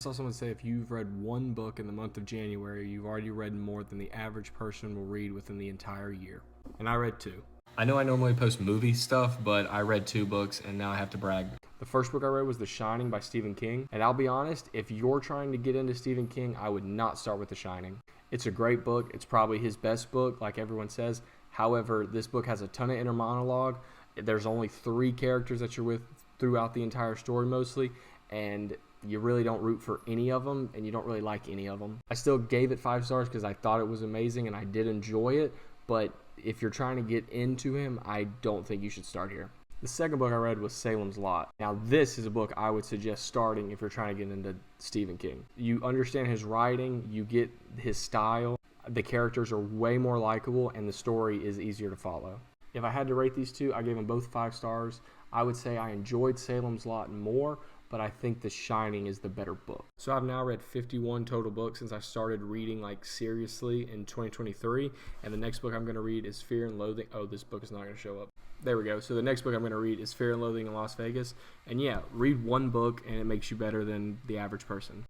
I saw someone say if you've read one book in the month of January, you've already read more than the average person will read within the entire year. And I read two. I know I normally post movie stuff, but I read 2 books and now I have to brag. The first book I read was The Shining by Stephen King. And I'll be honest, if you're trying to get into Stephen King, I would not start with The Shining. It's a great book. It's probably his best book, like everyone says. However, this book has a ton of inner monologue. There's only 3 characters that you're with throughout the entire story mostly. And you really don't root for any of them, and you don't really like any of them. I still gave it 5 stars because I thought it was amazing and I did enjoy it, but if you're trying to get into him, I don't think you should start here. The second book I read was Salem's Lot. Now, this is a book I would suggest starting if you're trying to get into Stephen King. You understand his writing, you get his style, the characters are way more likable, and the story is easier to follow. If I had to rate these two, I gave them both 5 stars. I would say I enjoyed Salem's Lot more, but I think The Shining is the better book. So I've now read 51 total books since I started reading like seriously in 2023, and the next book I'm going to read is Fear and Loathing. Oh, this book is not going to show up. There we go. So the next book I'm going to read is Fear and Loathing in Las Vegas. And yeah, read one book and it makes you better than the average person.